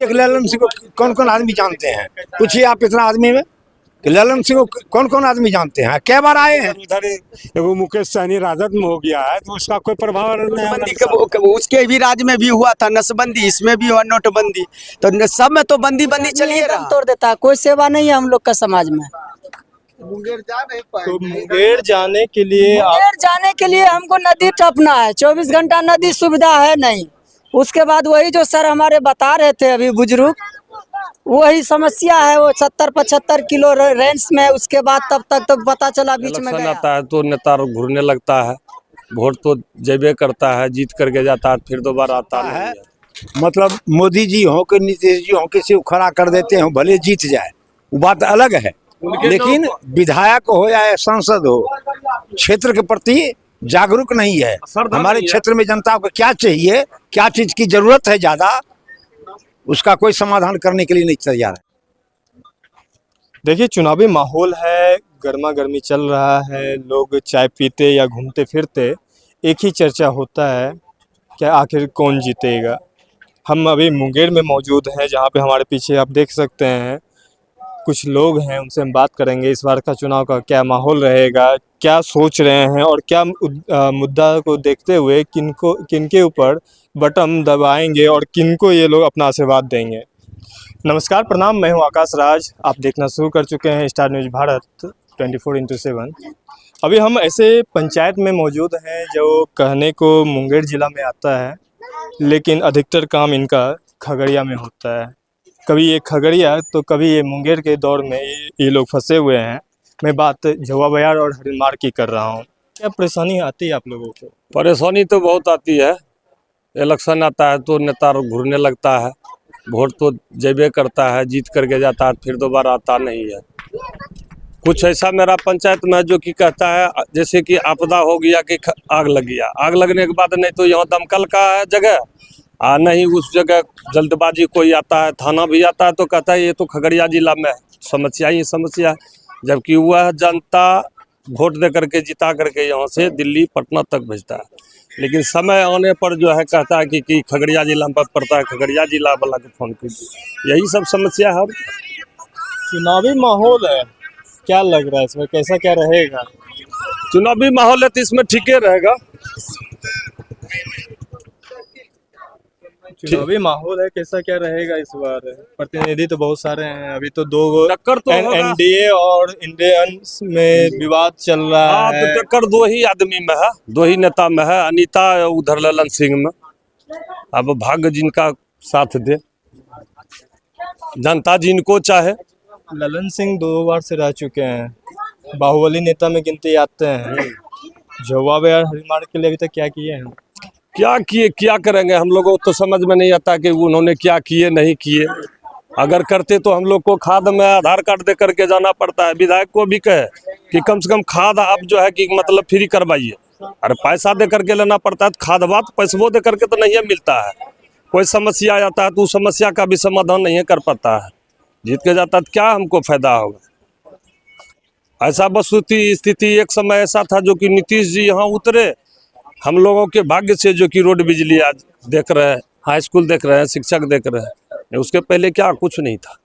एक ललन सिंह को कौन कौन आदमी जानते हैं? पूछिए आप इतना आदमी में कि ललन सिंह को कौन कौन आदमी जानते हैं? कै बार आए हैं? उधर वो मुकेश सहनी राजद में हो गया है तो उसका कोई प्रभाव नहीं है। उसके भी राज्य में भी हुआ था नसबंदी, इसमें भी हुआ नोटबंदी, तो सब में तो बंदी चलिए रहा। तोड़ देता, कोई सेवा नहीं है हम लोग का समाज में। मुंगेर जा नहीं पाए। तो मुंगेर जाने के लिए मुंगेर जाने के लिए हमको नदी टपना है, 24 घंटा नदी सुविधा है नहीं। उसके बाद वही जो सर हमारे बता रहे थे अभी बुजुर्ग, वही समस्या है। वो 70-75 किलो रेंज में, उसके बाद तब तक तो पता चला बीच में गया। आता है तो नेता घूरने लगता है, वोट तो जेबे करता है, जीत करके जाता है, फिर दोबारा आता है। मतलब मोदी जी हो कि नीतीश जी हो, किसी को खड़ा कर देते हैं भले जीत जाए, वो बात अलग है। लेकिन विधायक हो या सांसद हो, क्षेत्र के प्रति जागरूक नहीं है। हमारे क्षेत्र में जनता को क्या चाहिए, क्या चीज की जरूरत है ज्यादा, उसका कोई समाधान करने के लिए नहीं तैयार है। देखिए चुनावी माहौल है, गर्मा गर्मी चल रहा है, लोग चाय पीते या घूमते फिरते एक ही चर्चा होता है कि आखिर कौन जीतेगा। हम अभी मुंगेर में मौजूद हैं, जहां पे हमारे पीछे आप देख सकते हैं कुछ लोग हैं, उनसे हम बात करेंगे इस बार का चुनाव का क्या माहौल रहेगा, क्या सोच रहे हैं और क्या मुद्दा को देखते हुए किनके ऊपर बटन दबाएंगे और किनको ये लोग अपना आशीर्वाद देंगे। नमस्कार, प्रणाम, मैं हूं आकाश राज। आप देखना शुरू कर चुके हैं स्टार न्यूज़ भारत 24x7। अभी हम ऐसे पंचायत में मौजूद हैं जो कहने को मुंगेर ज़िला में आता है, लेकिन अधिकतर काम इनका खगड़िया में होता है। कभी ये खगड़िया तो कभी ये मुंगेर के दौर में ये लोग फंसे हुए हैं। मैं बात झवा बयार और हरिमार की कर रहा हूँ। क्या परेशानी आती है आप लोगों को? परेशानी तो बहुत आती है। इलेक्शन आता है तो नेता घूरने लगता है, वोट तो जेबे करता है, जीत करके जाता है, फिर दोबारा आता नहीं है। कुछ ऐसा मेरा पंचायत में जो कि कहता है जैसे कि आपदा हो गया कि आग लग गया, आग लगने के बाद नहीं तो यहाँ दमकल का है जगह, नहीं उस जगह जल्दबाजी कोई आता है, थाना भी आता है तो कहता है ये तो खगड़िया जिला में समस्या ही समस्या है, जबकि वह जनता वोट दे करके जिता करके यहाँ से दिल्ली पटना तक भेजता है। लेकिन समय आने पर जो है कहता है कि खगड़िया जिला में पड़ता है, खगड़िया जिला वाला को फोन कीजिए। यही सब समस्या है। चुनावी माहौल है, क्या लग रहा है इसमें, कैसा क्या रहेगा? चुनावी माहौल है तो इसमें ठीक ही रहेगा। चुनावी माहौल है, कैसा क्या रहेगा इस बार? प्रतिनिधि तो बहुत सारे हैं, अभी तो दो टक्कर तो एनडीए और इंडियंस में विवाद चल रहा है। तो टक्कर दो ही आदमी में है, दो ही नेता में है, अनीता उधर ललन सिंह में। अब भाग्य जिनका साथ दे, जनता जिनको चाहे। ललन सिंह 2 बार से रह चुके हैं, बाहुबली नेता में गिनती आते हैं। झवा बयार हरिमार के लिए अभी तक क्या किए हैं? क्या किए, क्या करेंगे, हम लोगों को तो समझ में नहीं आता कि उन्होंने क्या किए नहीं किए। अगर करते तो हम लोग को खाद में आधार कार्ड दे करके जाना पड़ता है। विधायक को भी कहे कि कम से कम खाद आप जो है कि मतलब फ्री करवाइए। अरे पैसा दे करके लेना पड़ता है, खाद बात पैसों दे करके तो नहीं मिलता है। कोई समस्या आता है तो उस समस्या का भी समाधान नहीं कर पाता है। जीत के जाता है तो क्या हमको फायदा होगा। ऐसा वस्तुस्थिति स्थिति एक समय ऐसा था जो कि नीतीश जी यहाँ उतरे, हम लोगों के भाग्य से जो कि रोड बिजली आज देख रहे हैं, हाई स्कूल देख रहे हैं, शिक्षक देख रहे हैं। उसके पहले क्या कुछ नहीं था।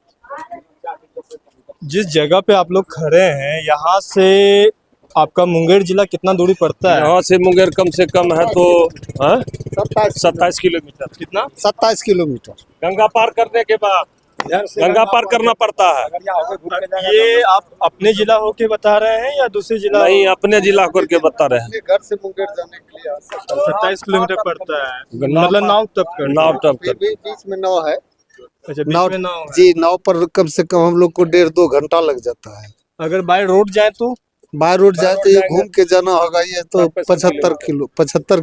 जिस जगह पे आप लोग खड़े हैं, यहाँ से आपका मुंगेर जिला कितना दूरी पड़ता है? यहाँ से मुंगेर कम से कम है तो 27 किलोमीटर। कितना? 27 किलोमीटर। गंगा पार करने के बाद गंगा पार करना पड़ता है। ये आप अपने जिला होके बता रहे हैं या दूसरे जिला? नहीं, अपने जिला करके बता रहे हैं। घर से मुंगेर जाने के लिए 27 किलोमीटर पड़ता है, मतलब नाव तब कर बीच में नाव है। अच्छा, नाव में नाव है। जी, नाव पर कम से कम हम लोग को 1.5-2 घंटा लग जाता है। अगर बाय रोड जाए तो? बाय रोड जाए तो ये घूम के जाना होगा, ये तो 75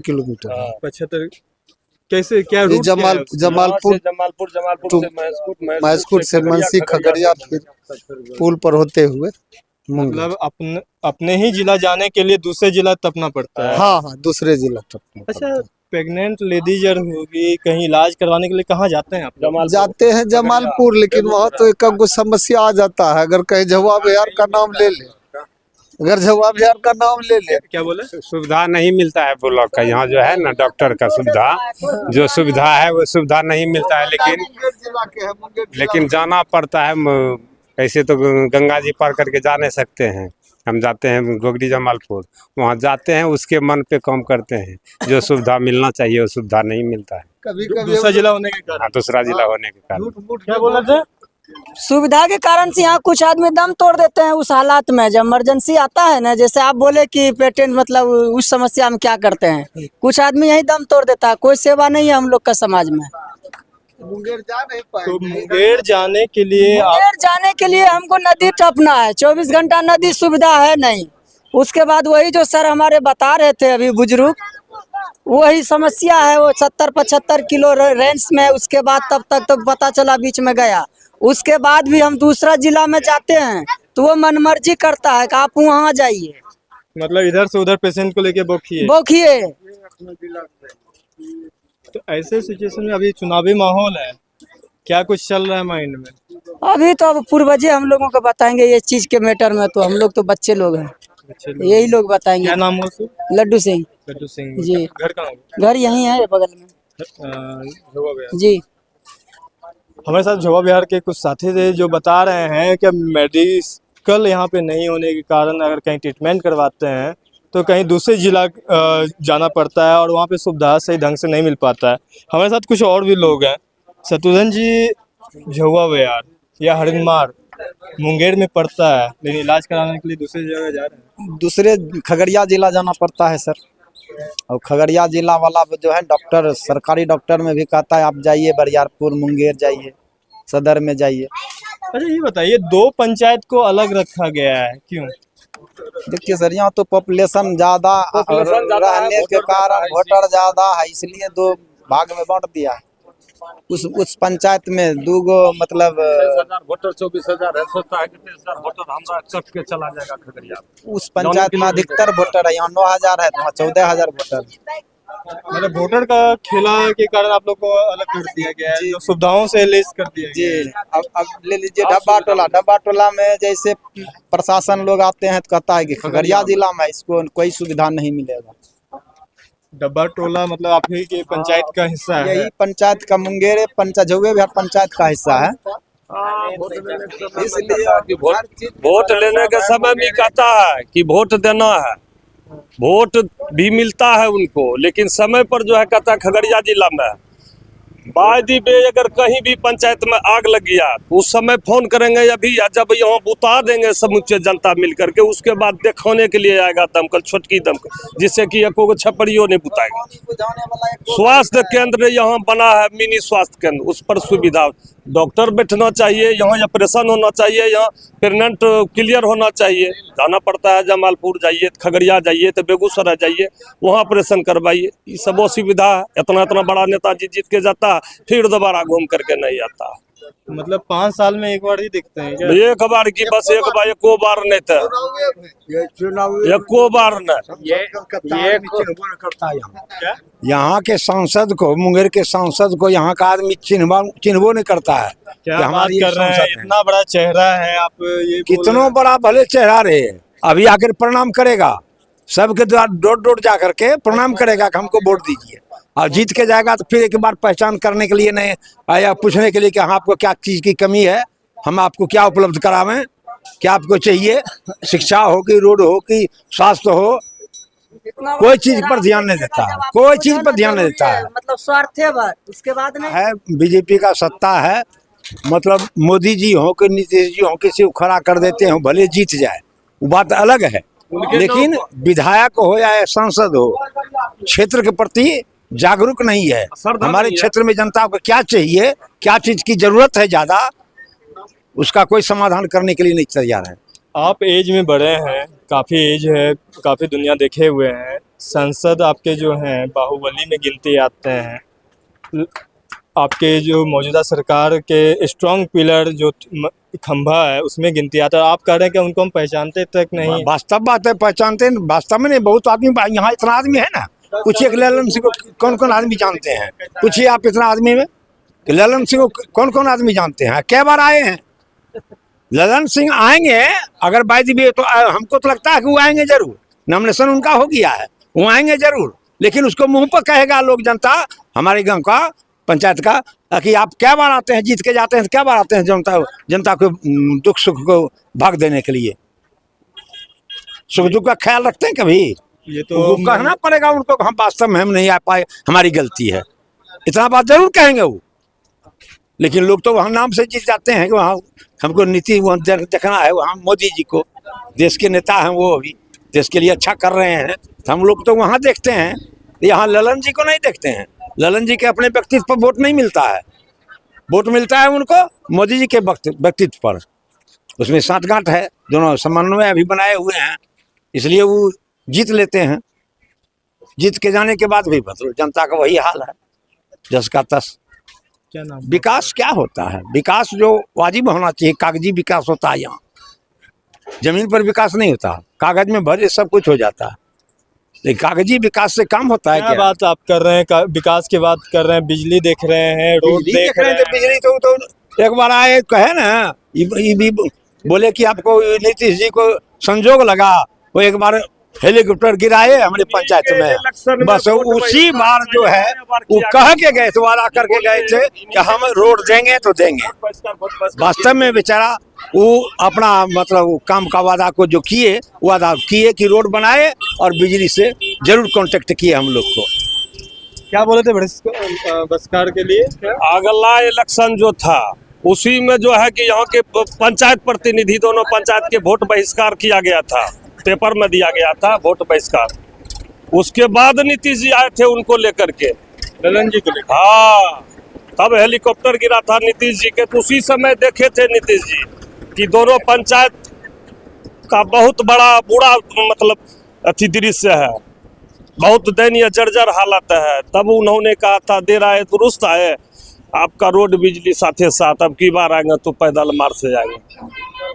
किलोमीटर है। 75 कैसे क्या रूट? जमालपुर महसकूट से मनसी खगड़िया, फिर पुल पर होते हुए मतलब अपने ही जिला जाने के लिए दूसरे जिला तपना पड़ता है। हाँ, दूसरे जिला तपना। अच्छा, प्रेग्नेंट लेडीज होगी, कहीं इलाज करवाने के लिए कहाँ जाते हैं आप? जाते हैं जमालपुर, लेकिन वहाँ तो एक समस्या आ जाता है। अगर कहीं झवा बयार का नाम ले ले अगर झुआ बिहार का नाम ले ले। क्या बोले? सुविधा नहीं मिलता है ब्लॉक का, यहाँ जो है ना डॉक्टर का सुविधा, जो सुविधा है वो सुविधा नहीं मिलता है, लेकिन जाना पड़ता है। ऐसे तो गंगा जी पार करके जा नहीं सकते हैं, हम जाते हैं गोगरी जमालपुर, वहाँ जाते हैं, उसके मन पे काम करते हैं। जो सुविधा मिलना चाहिए वो सुविधा नहीं मिलता है। कभी कभी दूसरा जिला होने के कारण। हाँ, दूसरा जिला होने के कारण। क्या बोल रहे थे? सुविधा के कारण से यहाँ कुछ आदमी दम तोड़ देते हैं उस हालात में। जब इमरजेंसी आता है ना, जैसे आप बोले कि पेटेंट मतलब उस समस्या में क्या करते हैं, कुछ आदमी यही दम तोड़ देता है। कोई सेवा नहीं है हम लोग का समाज में। मुंगेर जा नहीं पाए। तो मुंगेर जाने के लिए मुंगेर जाने के लिए हमको नदी टपना है, 24 घंटा नदी सुविधा है नहीं। उसके बाद वही जो सर हमारे बता रहे थे अभी बुजुर्ग, वही समस्या है। वो 70-75 किलो रेंज में, उसके बाद तब तक तो पता चला बीच में गया। उसके बाद भी हम दूसरा जिला में जाते हैं तो वो मनमर्जी करता है कि आप वहाँ जाइए, मतलब इधर से उधर पेशेंट को लेके बोखिए। बोखिए। तो ऐसे सिचुएशन में अभी चुनावी माहौल है, क्या कुछ चल रहा है माइंड में? अभी तो अब पूर्वजे हम लोगों को बताएंगे ये चीज के मैटर में, तो हम लोग तो बच्चे लोग हैं, अच्छा, यही लोग बताएंगे। क्या नाम है उसका? लड्डू सिंह लड्डू सिंह जी। घर कहाँ घर यहीं है बगल में झोवा बिहार। जी। हमारे साथ झोवा बिहार के कुछ साथी थे जो बता रहे हैं कि मेडिकल यहाँ पे नहीं होने के कारण अगर कहीं ट्रीटमेंट करवाते हैं तो कहीं दूसरे जिला जाना पड़ता है और वहाँ पे सुविधा सही ढंग से नहीं मिल पाता है। हमारे साथ कुछ और भी लोग हैं। शत्रुघ्न जी, झोवा बिहार या हरिणमार मुंगेर में पड़ता है, लेकिन इलाज कराने के लिए दूसरी जगह जा रहे हैं। दूसरे खगड़िया जिला जाना पड़ता है सर। और खगड़िया जिला वाला जो है डॉक्टर, सरकारी डॉक्टर में भी कहता है आप जाइए बरियारपुर, मुंगेर जाइए, सदर में जाइए। अच्छा ये बताइए, दो पंचायत को अलग रखा गया है, क्यों? देखिए सर, यहाँ तो पॉपुलेशन ज्यादा रहने के कारण वोटर ज्यादा है, इसलिए दो भाग में बांट दिया है। उस पंचायत में दूगो मतलब 23,000 वोटर, 24,000 है। सोचता है कि 23,000 वोटर हमरा चट के चला जाएगा खगड़िया। उस पंचायत में अधिकतर वोटर है, यहाँ 9,000 है, वहाँ 14,000 वोटर। मतलब वोटर का खेला के कारण आप लोग को अलग कर दिया गया है, जो सुविधाओं से लेस कर दिया जी। गया है। अब ले लीजिए डब्बा टोला में जैसे प्रशासन लोग आते हैं तो कहता है कि खगड़िया जिला में इसको कोई सुविधा नहीं मिलेगा। डब्बा टोला मतलब आप ही के पंचायत का हिस्सा है? यही पंचायत का मुंगेर पंचायत, झुआ बिहार पंचायत का हिस्सा है। इसलिए वोट लेने के समय भी कहता है कि वोट देना है, वोट भी मिलता है उनको, लेकिन समय पर जो है कहता है खगड़िया जिला में बादी बे अगर कहीं भी पंचायत में आग लग गया उस समय फोन करेंगे अभी, जब यहाँ बुता देंगे समूचे जनता मिल करके, उसके बाद दिखाने के लिए आएगा दमकल, छोटकी दमकल, जिससे कि एको को छपड़ियों नहीं बुताएगा। स्वास्थ्य केंद्र यहाँ बना है, मिनी स्वास्थ्य केंद्र, उस पर सुविधा, डॉक्टर बैठना चाहिए, यहाँ ऑपरेशन होना चाहिए, यहाँ प्रेगनेंट क्लियर होना चाहिए। जाना पड़ता है जमालपुर जाइए, खगड़िया जाइए, तो बेगूसराय जाइए, वहाँ ऑपरेशन करवाइए। ये सब सुविधा है। इतना बड़ा नेताजी जीत के जाता है, फिर दोबारा घूम करके नहीं आता। मतलब 5 साल में एक बार ही दिखते हैं क्या? एक बार की बस, एक बार, एको बार नहीं था, एको बार नहीं। यहाँ के सांसद को, मुंगेर के सांसद को यहाँ का आदमी चिन्हबो नहीं करता है। क्या बात कर रहे हैं, इतना बड़ा चेहरा है आप ये कितनों बड़ा भले चेहरा रहे, अभी आकर प्रणाम करेगा, सबके द्वार डोर जा करके प्रणाम करेगा कि हमको वोट दीजिए, और जीत के जाएगा तो फिर एक बार पहचान करने के लिए नहीं आया, पूछने के लिए कि हाँ आपको क्या चीज की कमी है, हम आपको क्या उपलब्ध करावें, क्या आपको चाहिए, शिक्षा हो कि रोड हो कि स्वास्थ्य हो, कोई चीज पर ध्यान नहीं देता है, कोई चीज पर ध्यान नहीं देता है। मतलब स्वार्थी उसके बाद नहीं है बीजेपी का सत्ता है, मतलब मोदी जी हो कि नीतीश जी हो, किसी को खड़ा कर देते हैं, भले जीत जाए, वो बात अलग है, लेकिन विधायक हो या सांसद हो, क्षेत्र के प्रति जागरूक नहीं है। हमारे क्षेत्र में जनता को क्या चाहिए, क्या चीज की जरूरत है ज्यादा, उसका कोई समाधान करने के लिए नहीं तैयार है। आप एज में बड़े हैं, काफ़ी एज है, काफ़ी दुनिया देखे हुए हैं, संसद आपके जो हैं बाहुबली में गिनती आते हैं, आपके जो मौजूदा सरकार के स्ट्रॉन्ग पिलर जो खंभा है उसमें गिनती आता है, आप कह रहे हैं कि उनको हम पहचानते तक नहीं? वास्तव बात है, पहचानते वास्तव में नहीं, बहुत आदमी, यहाँ इतना आदमी है ना, पूछिए ललन सिंह को कौन कौन आदमी जानते हैं, पूछिए आप इतना आदमी में कि ललन सिंह को कौन कौन आदमी जानते हैं, कै बार आए हैं, ललन सिंह आएंगे अगर बाई दी भी, तो हमको तो लगता है कि वो आएंगे जरूर, नॉमिनेशन उनका हो गया है, वो आएंगे जरूर, लेकिन उसको मुंह पर कहेगा लोग, जनता हमारे गांव का पंचायत का, कि आप क्या बार आते हैं, जीत के जाते हैं, क्या बार आते हैं जनता को दुख सुख को भाग देने के लिए, सुख दुख का ख्याल रखते हैं कभी? ये तो कहना पड़ेगा उनको, हम वास्तव में हम नहीं आ पाए, हमारी गलती है, इतना बात जरूर कहेंगे वो। लेकिन लोग तो वहाँ नाम से जीत जाते हैं कि वहाँ हमको नीति देखना है, वहाँ मोदी जी को, देश के नेता हैं वो, अभी देश के लिए अच्छा कर रहे हैं, तो हम लोग तो वहाँ देखते हैं, यहाँ ललन जी को नहीं देखते हैं। ललन जी के अपने व्यक्तित्व पर वोट नहीं मिलता है, वोट मिलता है उनको मोदी जी के व्यक्तित्व पर, उसमें साठगांठ है, दोनों समन्वय अभी बनाए हुए हैं, इसलिए वो जीत लेते हैं। जीत के जाने के बाद भी मतलब जनता का वही हाल है, जस का तस। क्या नाम? विकास क्या होता है? विकास जो वाजिब होना चाहिए, कागजी विकास होता है, यहाँ जमीन पर विकास नहीं होता, कागज में भरे सब कुछ हो जाता है, लेकिन कागजी विकास से काम होता है क्या क्या? बात आप कर रहे हैं, विकास की बात कर रहे हैं, बिजली देख रहे हैं, रोड बिजली देख रहे हैं, तो बिजली तो एक बार आए कहे ना, ये भी बोले कि आपको नीतीश जी को संजोग लगा, वो एक बार हेलीकॉप्टर गिराए हमारे पंचायत में, बस उसी बार जो है वो कह के गए थे, वादा करके गए थे कि हम रोड देंगे तो देंगे। वास्तव में बेचारा वो अपना मतलब काम का वादा को जो किए, वादा किए कि रोड बनाए और बिजली से जरूर कांटेक्ट किए हम लोग को। क्या बोले थे बहिष्कार के लिए? अगला इलेक्शन जो था उसी में जो है कि यहाँ के पंचायत प्रतिनिधि, दोनों पंचायत के वोट बहिष्कार किया गया था, पेपर में दिया गया था वोट बहिष्कार। उसके बाद नीतीश जी आए थे उनको लेकर के, ललन जी को लेकर। हाँ, तब हेलीकॉप्टर गिरा था नीतीश जी के, तो उसी समय देखे थे नीतीश जी कि दोनों पंचायत का बहुत बड़ा बुरा मतलब अति दृश्य है, बहुत दयनीय जर्जर हालत है। तब उन्होंने कहा था देर आए दुरुस्त आए, आपका रोड बिजली साथे साथ, अब की बार आएंगे तो पैदल मार से जाएंगे।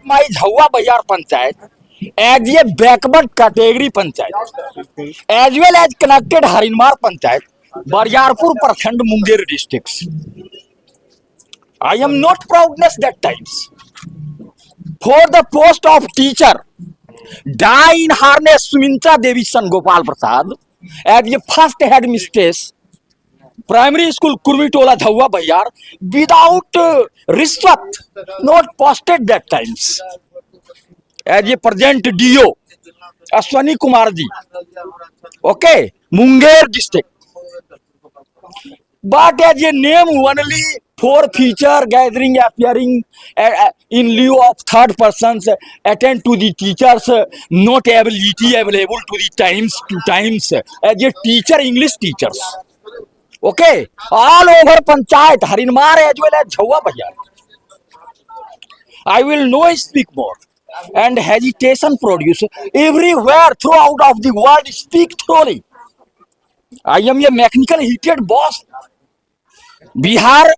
My Jhauwa Bazar panchayat as a backward category panchayat as well as connected Harinmar panchayat, Bariyarpur prakhand, Munger district. I am not proudness that times. For the post of teacher, die in harness Sumintra Devi San Gopal Prasad as a first headmistress, primary school Kurmitola Dhawa Bayar, without rishwat, not posted that times. As a present DO, Ashwani Kumar ji, okay, Munger district. But as a name only for feature gathering appearing in lieu of third persons, attend to the teachers, not ability available to the times as a teacher, English teachers. Okay, all over Panchayat, Harinmar as well as Jhawa Bayar. I will no speak more. And hesitation produce everywhere throughout of the world speak thoroughly. I am a mechanical heated boss. Bihar,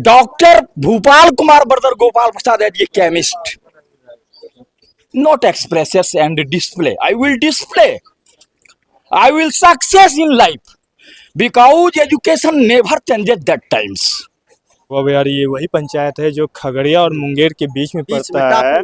Dr. Bhupal Kumar brother Gopal Prasad as a chemist. Not expresses and display. I will display. I will success in life because education never changes that times. वो यार ये वही पंचायत है जो खगड़िया और मुंगेर के बीच में पड़ता है,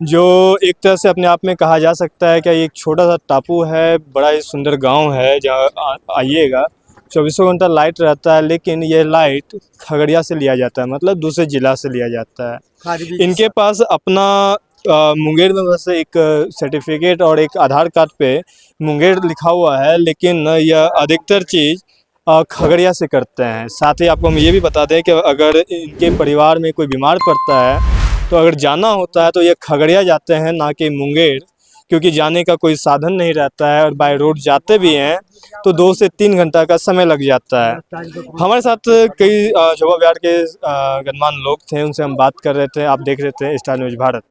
जो एक तरह से अपने आप में कहा जा सकता है कि एक छोटा सा टापू है, बड़ा ही सुंदर गांव है जहाँ आइएगा 24 घंटा लाइट रहता है, लेकिन ये लाइट खगड़िया से लिया जाता है, मतलब दूसरे जिला से लिया जाता है। इनके पास अपना मुंगेर में बस एक सर्टिफिकेट और एक आधार कार्ड पे मुंगेर लिखा हुआ है, लेकिन यह अधिकतर चीज़ खगड़िया से करते हैं। साथ ही आपको हम ये भी बता दें कि अगर इनके परिवार में कोई बीमार पड़ता है तो अगर जाना होता है तो ये खगड़िया जाते हैं, ना कि मुंगेर, क्योंकि जाने का कोई साधन नहीं रहता है और बाय रोड जाते भी हैं तो 2 से 3 घंटा का समय लग जाता है। हमारे साथ कई झौवा बिहार के गणमान्य लोग थे, उनसे हम बात कर रहे थे। आप देख रहे थे स्टार न्यूज़ भारत।